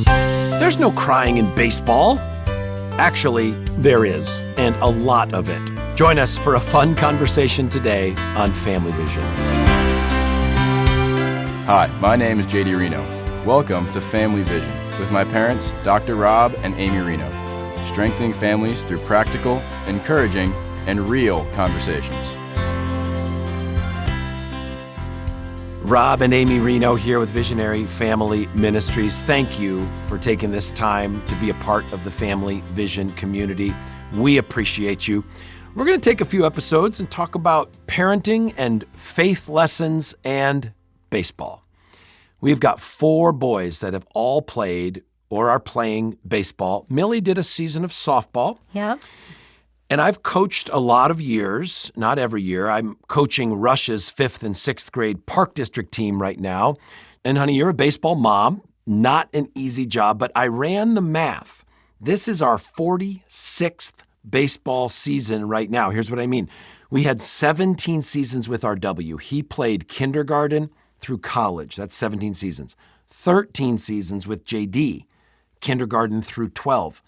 There's no crying in baseball. Actually, there is, and a lot of it. Join us for a fun conversation today on Family Vision. Hi, my name is JD Rienow. Welcome to Family Vision with my parents, Dr. Rob and Amy Rienow, strengthening families through practical, encouraging, and real conversations. Rob and Amy Rienow here with Visionary Family Ministries. Thank you for taking this time to be a part of the Family Vision community. We appreciate you. We're going to take a few episodes and talk about parenting and faith lessons and baseball. We've got 4 boys that have all played or are playing baseball. Millie did a season of softball. Yep. And I've coached a lot of years, not every year. I'm coaching Rush's 5th and 6th grade Park District team right now. And honey, you're a baseball mom. Not an easy job, but I ran the math. This is our 46th baseball season right now. Here's what I mean. We had 17 seasons with RW. He played kindergarten through college. That's 17 seasons. 13 seasons with JD, kindergarten through 12.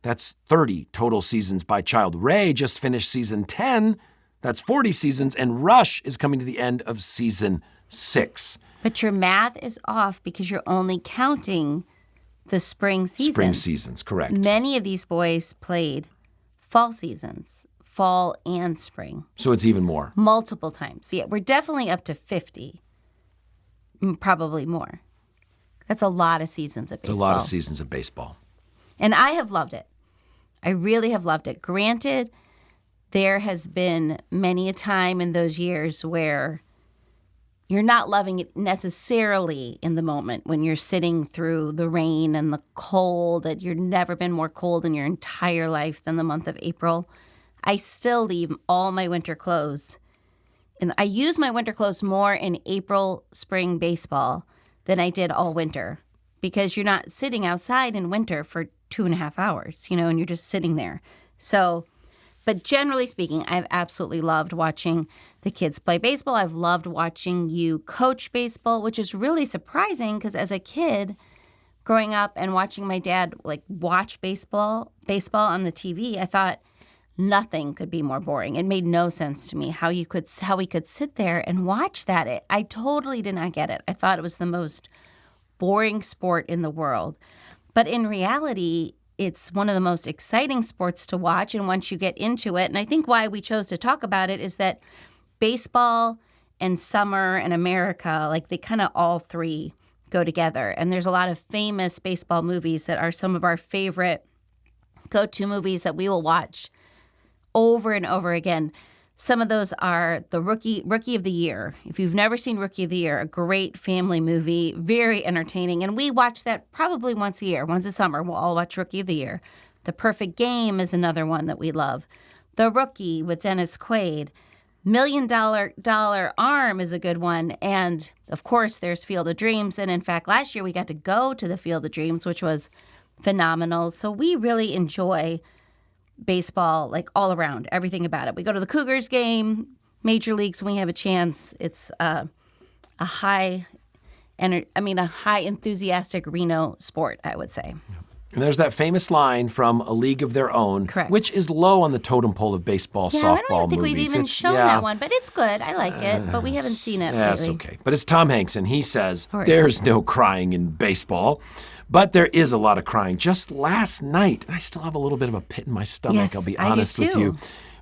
That's 30 total seasons by child. Ray just finished season 10. That's 40 seasons. And Rush is coming to the end of season 6. But your math is off because you're only counting the spring season. Spring seasons, correct. Many of these boys played fall seasons, fall and spring. So it's even more. Multiple times. Yeah, we're definitely up to 50, probably more. That's a lot of seasons of baseball. It's a lot of seasons of baseball. And I have loved it. I really have loved it. Granted, there has been many a time in those years where you're not loving it necessarily in the moment when you're sitting through the rain and the cold, that you've never been more cold in your entire life than the month of April. I still leave all my winter clothes. And I use my winter clothes more in April spring baseball than I did all winter, because you're not sitting outside in winter for 2.5 hours, and you're just sitting there. So, but generally speaking, I've absolutely loved watching the kids play baseball. I've loved watching you coach baseball, which is really surprising because as a kid growing up and watching my dad watch baseball on the TV, I thought nothing could be more boring. It made no sense to me how we could sit there and watch that. I totally did not get it. I thought it was the most boring sport in the world. But in reality, it's one of the most exciting sports to watch. And once you get into it, and I think why we chose to talk about it is that baseball and summer and America, they kind of all three go together. And there's a lot of famous baseball movies that are some of our favorite go-to movies that we will watch over and over again. Some of those are the Rookie of the Year. If you've never seen Rookie of the Year, a great family movie, very entertaining. And we watch that probably once a year. Once a summer, we'll all watch Rookie of the Year. The Perfect Game is another one that we love. The Rookie with Dennis Quaid. $1 Million Arm is a good one. And, of course, there's Field of Dreams. And, in fact, last year we got to go to the Field of Dreams, which was phenomenal. So we really enjoy baseball, all around, everything about it. We go to the Cougars game, major leagues when we have a chance. It's a high enthusiastic Reno sport, I would say. And there's that famous line from A League of Their Own, correct, which is low on the totem pole of baseball, softball movies. I don't think we've even shown that one, but it's good. I like it, but we haven't seen it lately. That's okay. But it's Tom Hanks, and he says, there's no crying in baseball. But there is a lot of crying. Just last night, I still have a little bit of a pit in my stomach, yes, I'll be honest with you.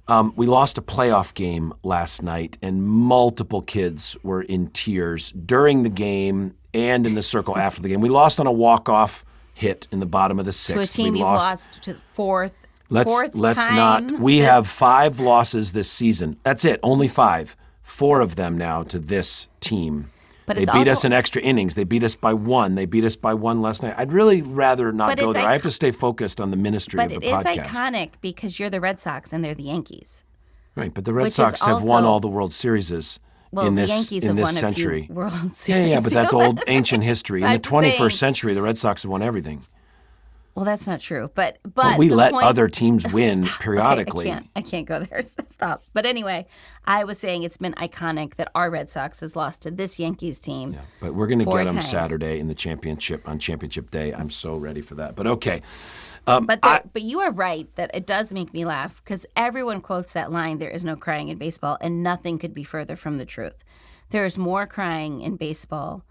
you. We lost a playoff game last night, and multiple kids were in tears during the game and in the circle after the game. We lost on a walk-off hit in the bottom of the 6th. To a team you've lost to the fourth Let's time. not. We have 5 losses this season. That's it, only 5. 4 of them now to this team. But they beat us in extra innings. They beat us by 1. They beat us by 1 last night. I'd really rather not go there. I have to stay focused on the ministry of the podcast. But it is iconic because you're the Red Sox and they're the Yankees. Right, but the Red Sox have won all the World Series in this Yankees have won century. A few World Series. Yeah, but that's old ancient history. In the 21st century, the Red Sox have won everything. Well, that's not true, but we the let point, other teams win Stop. periodically. Okay, I can't go there. Stop. But anyway, I was saying it's been iconic that our Red Sox has lost to this Yankees team. Yeah, but we're going to 4 get them times. Saturday in the championship on championship day. I'm so ready for that. But okay. But you are right that it does make me laugh because everyone quotes that line, "There is no crying in baseball," and nothing could be further from the truth. There is more crying in baseball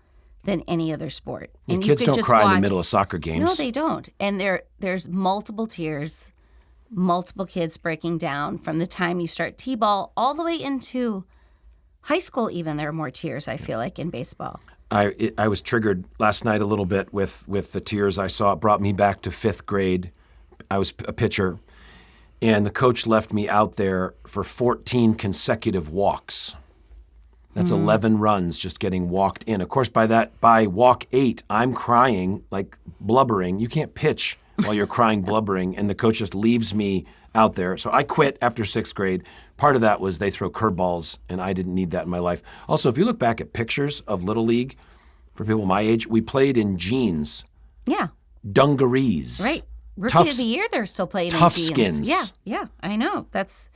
than any other sport. And Kids you don't just cry in the watch- middle of soccer games. No, they don't. And there's multiple tears, multiple kids breaking down from the time you start t-ball all the way into high school. Even there are more tears, I feel like, in baseball. I was triggered last night a little bit with the tears I saw. It brought me back to 5th grade. I was a pitcher, and the coach left me out there for 14 consecutive walks. That's 11 runs just getting walked in. Of course, by walk 8, I'm crying, like blubbering. You can't pitch while you're crying, blubbering, and the coach just leaves me out there. So I quit after 6th grade. Part of that was they throw curveballs, and I didn't need that in my life. Also, if you look back at pictures of Little League, for people my age, we played in jeans, Yeah, dungarees. right. Rookie tough- of the year, they're still playing tough in jeans. skins. Yeah, I know. That's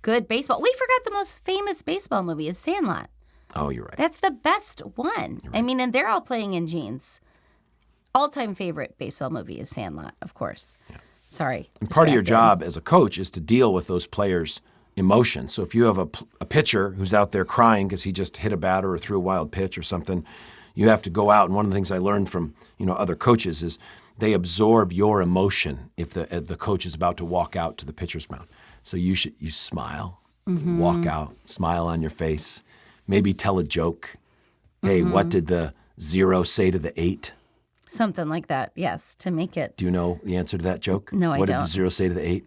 good baseball. We forgot the most famous baseball movie is Sandlot. Oh, you're right. That's the best one. I mean, and they're all playing in jeans. All-time favorite baseball movie is Sandlot, of course. Sorry. And part of your distracted. job as a coach is to deal with those players' emotions. So if you have a pitcher who's out there crying because he just hit a batter or threw a wild pitch or something, you have to go out. And one of the things I learned from other coaches is they absorb your emotion if the coach is about to walk out to the pitcher's mound. So you smile, walk out, smile on your face, maybe tell a joke. Hey, what did the 0 say to the 8? Something like that, yes, to make it. Do you know the answer to that joke? No, I What did don't. the 0 say to the 8?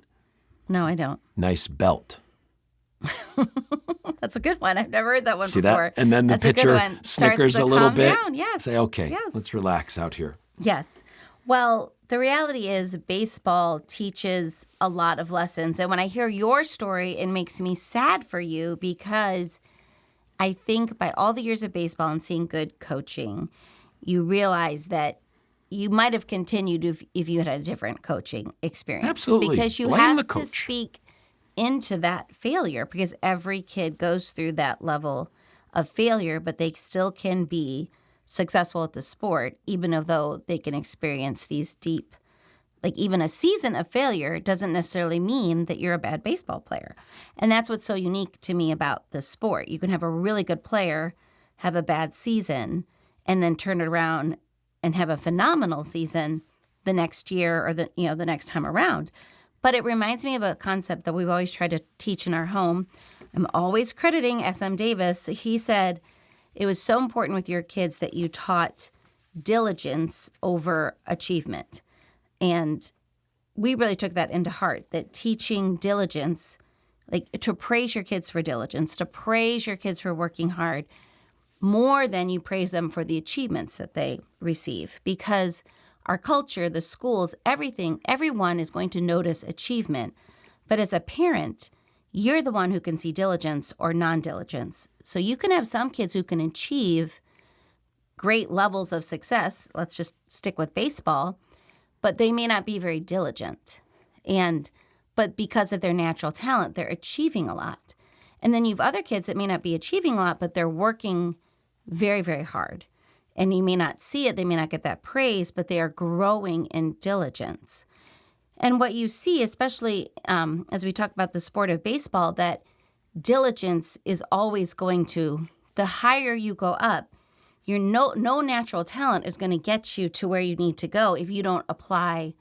No, I don't. Nice belt. That's a good one. I've never heard that one See before. that? And then the That's a good pitcher one. snickers Starts to a little calm bit. down. Yes. Say, okay, Yes. let's relax out here. Yes. Well, the reality is baseball teaches a lot of lessons. And when I hear your story, it makes me sad for you because I think by all the years of baseball and seeing good coaching, you realize that you might have continued if you had a different coaching experience. Absolutely. Because you Blame have the to coach. speak into that failure because every kid goes through that level of failure, but they still can be successful at the sport, even though they can experience these deep, like even a season of failure doesn't necessarily mean that you're a bad baseball player. And that's what's so unique to me about the sport. You can have a really good player, have a bad season, and then turn it around and have a phenomenal season the next year or the next time around. But it reminds me of a concept that we've always tried to teach in our home. I'm always crediting S.M. Davis. He said it was so important with your kids that you taught diligence over achievement. And we really took that into heart, that teaching diligence, like to praise your kids for diligence, to praise your kids for working hard, more than you praise them for the achievements that they receive. Because our culture, the schools, everyone is going to notice achievement. But as a parent, you're the one who can see diligence or non-diligence. So you can have some kids who can achieve great levels of success. Let's just stick with baseball. But they may not be very diligent. But because of their natural talent, they're achieving a lot. And then you have other kids that may not be achieving a lot, but they're working very, very hard. And you may not see it, they may not get that praise, but they are growing in diligence. And what you see, especially as we talk about the sport of baseball, that diligence is always going to, the higher you go up, your no natural talent is going to get you to where you need to go if you don't apply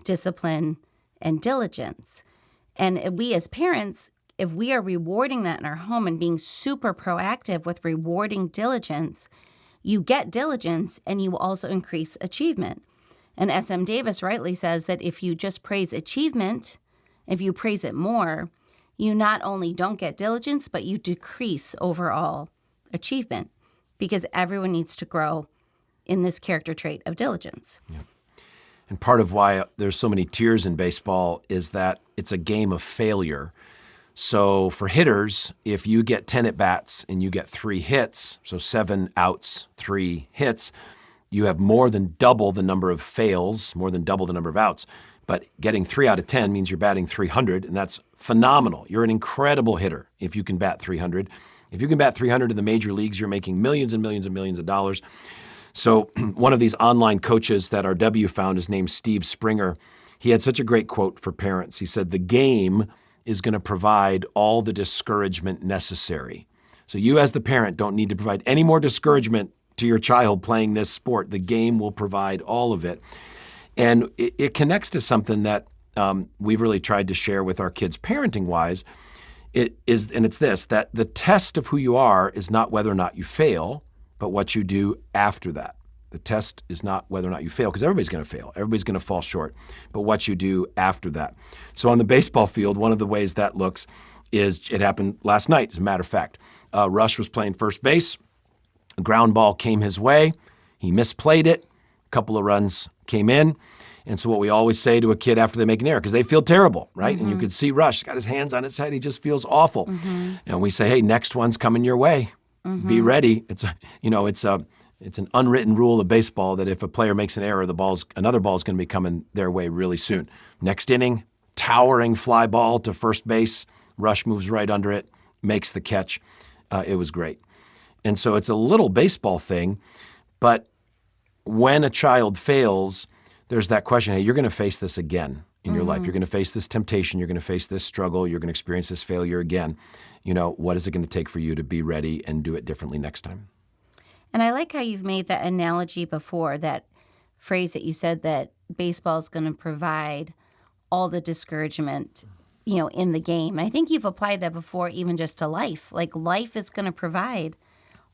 discipline and diligence. And we as parents, if we are rewarding that in our home and being super proactive with rewarding diligence, you get diligence and you will also increase achievement. And S.M. Davis rightly says that if you just praise achievement, if you praise it more, you not only don't get diligence, but you decrease overall achievement because everyone needs to grow in this character trait of diligence. Yeah. And part of why there's so many tears in baseball is that it's a game of failure. So for hitters, if you get 10 at-bats and you get 3 hits, so 7 outs, 3 hits, you have more than double the number of fails, more than double the number of outs. But getting 3 out of 10 means you're batting 300, and that's phenomenal. You're an incredible hitter if you can bat 300. If you can bat 300 in the major leagues, you're making millions and millions and millions of dollars. So one of these online coaches that RW found is named Steve Springer. He had such a great quote for parents. He said, "The game is going to provide all the discouragement necessary." So you as the parent don't need to provide any more discouragement to your child playing this sport. The game will provide all of it. And it connects to something that we've really tried to share with our kids parenting-wise. It's this, that the test of who you are is not whether or not you fail, but what you do after that. The test is not whether or not you fail, because everybody's going to fail. Everybody's going to fall short, but what you do after that. So on the baseball field, one of the ways that looks is, it happened last night, as a matter of fact. Rush was playing first base. A ground ball came his way. He misplayed it. A couple of runs came in. And so what we always say to a kid after they make an error, because they feel terrible, right? And you could see Rush, he's got his hands on his head. He just feels awful. And we say, hey, next one's coming your way. Be ready. It's an unwritten rule of baseball that if a player makes an error, another ball's going to be coming their way really soon. Next inning, towering fly ball to first base. Rush moves right under it, makes the catch. It was great. And so it's a little baseball thing, but when a child fails, there's that question, hey, you're going to face this again in your life. You're going to face this temptation. You're going to face this struggle. You're going to experience this failure again. What is it going to take for you to be ready and do it differently next time? And I like how you've made that analogy before, that phrase that you said, that baseball is going to provide all the discouragement, in the game. And I think you've applied that before, even just to life. Like, life is going to provide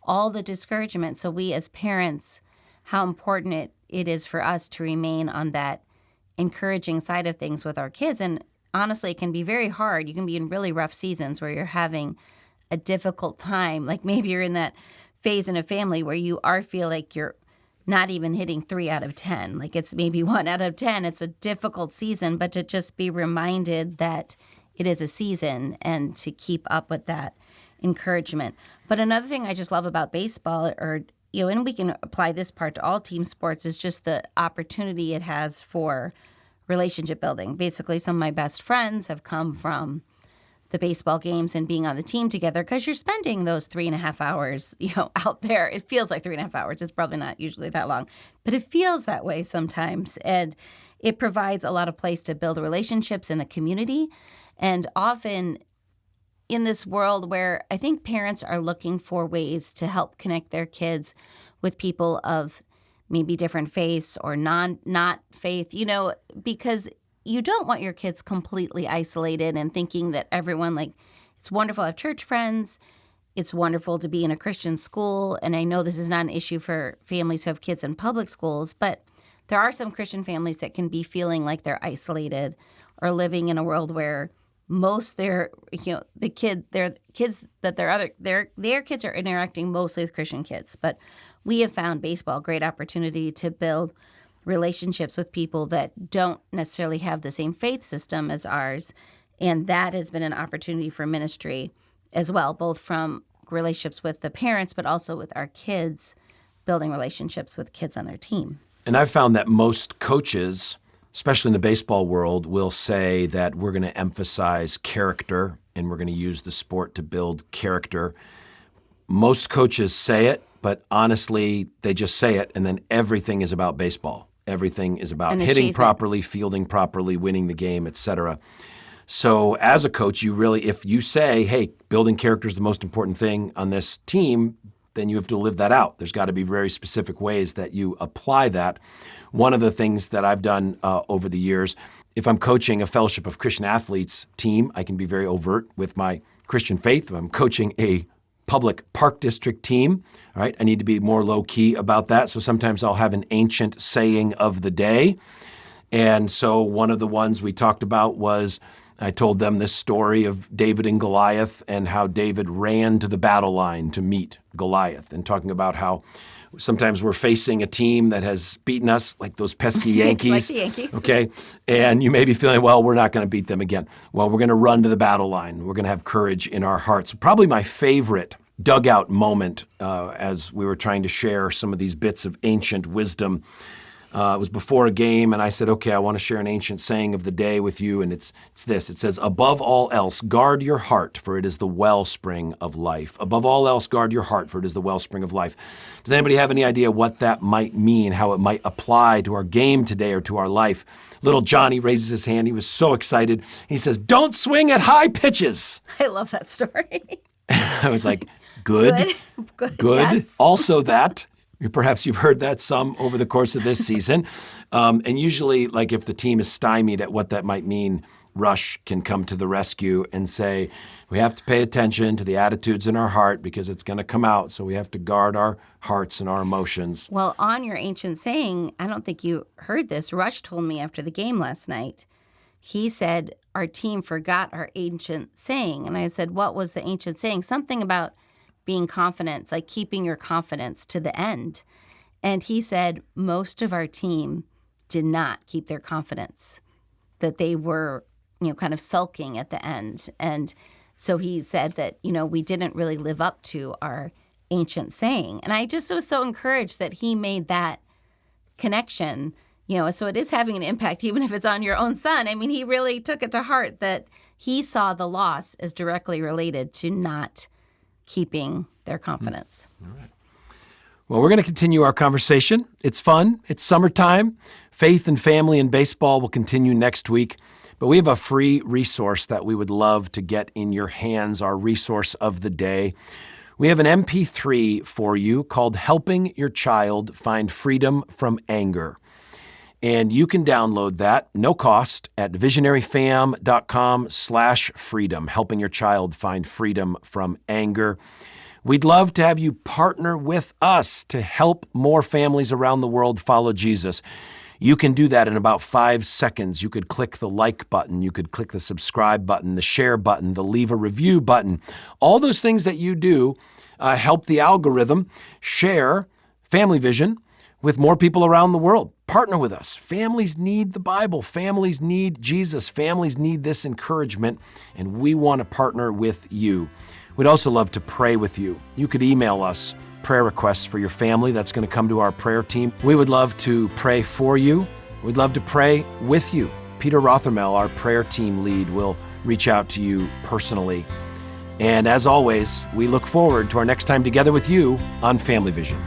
all the discouragement. So we as parents, how important it is for us to remain on that encouraging side of things with our kids. And honestly, it can be very hard. You can be in really rough seasons where you're having a difficult time. Like, maybe you're in that phase in a family where you feel like you're not even hitting 3 out of 10. Like, it's maybe 1 out of 10. It's a difficult season, but to just be reminded that it is a season and to keep up with that encouragement. But another thing I just love about baseball, and we can apply this part to all team sports, is just the opportunity it has for relationship building. Basically, some of my best friends have come from the baseball games and being on the team together, because you're spending those 3.5 hours, out there. It feels like 3.5 hours. It's probably not usually that long, but it feels that way sometimes. And it provides a lot of place to build relationships in the community. And often in this world where I think parents are looking for ways to help connect their kids with people of maybe different faiths or not faith, because you don't want your kids completely isolated and thinking that everyone, like, it's wonderful to have church friends. It's wonderful to be in a Christian school. And I know this is not an issue for families who have kids in public schools, but there are some Christian families that can be feeling like they're isolated or living in a world where most their kids are interacting mostly with Christian kids. But we have found baseball a great opportunity to build relationships with people that don't necessarily have the same faith system as ours. And that has been an opportunity for ministry as well, both from relationships with the parents, but also with our kids, building relationships with kids on their team. And I've found that most coaches, especially in the baseball world, will say that we're going to emphasize character and we're going to use the sport to build character. Most coaches say it, but honestly, they just say it, and then everything is about baseball. Everything is about hitting properly, fielding properly, winning the game, etc. So as a coach, if you say, hey, building character is the most important thing on this team, then you have to live that out. There's got to be very specific ways that you apply that. One of the things that I've done over the years, if I'm coaching a Fellowship of Christian Athletes team, I can be very overt with my Christian faith. If I'm coaching a public park district team, all right, I need to be more low-key about that. So sometimes I'll have an ancient saying of the day. And so one of the ones we talked about was, I told them this story of David and Goliath and how David ran to the battle line to meet Goliath, and talking about how sometimes we're facing a team that has beaten us, like those pesky Yankees. Like the Yankees. Okay. And you may be feeling, well, we're not going to beat them again. Well, we're going to run to the battle line. We're going to have courage in our hearts. Probably my favorite dugout moment as we were trying to share some of these bits of ancient wisdom. It was before a game, and I said, okay, I want to share an ancient saying of the day with you, and it's this. It says, above all else, guard your heart, for it is the wellspring of life. Above all else, guard your heart, for it is the wellspring of life. Does anybody have any idea what that might mean, how it might apply to our game today or to our life? Little Johnny raises his hand. He was so excited. He says, don't swing at high pitches. I love that story. I was like, good. Yes. Also that. Perhaps you've heard that some over the course of this season. And usually, like if the team is stymied at what that might mean, Rush can come to the rescue and say, we have to pay attention to the attitudes in our heart because it's going to come out. So we have to guard our hearts and our emotions. Well, on your ancient saying, I don't think you heard this. Rush told me after the game last night. He said, our team forgot our ancient saying. And I said, what was the ancient saying? Something about being confident, like keeping your confidence to the end. And he said most of our team did not keep their confidence, that they were, kind of sulking at the end. And so he said that, we didn't really live up to our ancient saying. And I just was so encouraged that he made that connection, so it is having an impact, even if it's on your own son. I mean, he really took it to heart that he saw the loss as directly related to not keeping their confidence. All right. Well, we're going to continue our conversation. It's fun. It's summertime. Faith and family and baseball will continue next week. But we have a free resource that we would love to get in your hands, our resource of the day. We have an MP3 for you called Helping Your Child Find Freedom from Anger. And you can download that, no cost, at visionaryfam.com/freedom, helping your child find freedom from anger. We'd love to have you partner with us to help more families around the world follow Jesus. You can do that in about 5 seconds. You could click the like button. You could click the subscribe button, the share button, the leave a review button. All those things that you do help the algorithm share Family Vision with more people around the world. Partner with us. Families need the Bible. Families need Jesus. Families need this encouragement, and we want to partner with you. We'd also love to pray with you. You could email us prayer requests for your family. That's going to come to our prayer team. We would love to pray for you. We'd love to pray with you. Peter Rothermel, our prayer team lead, will reach out to you personally. And as always, we look forward to our next time together with you on Family Vision.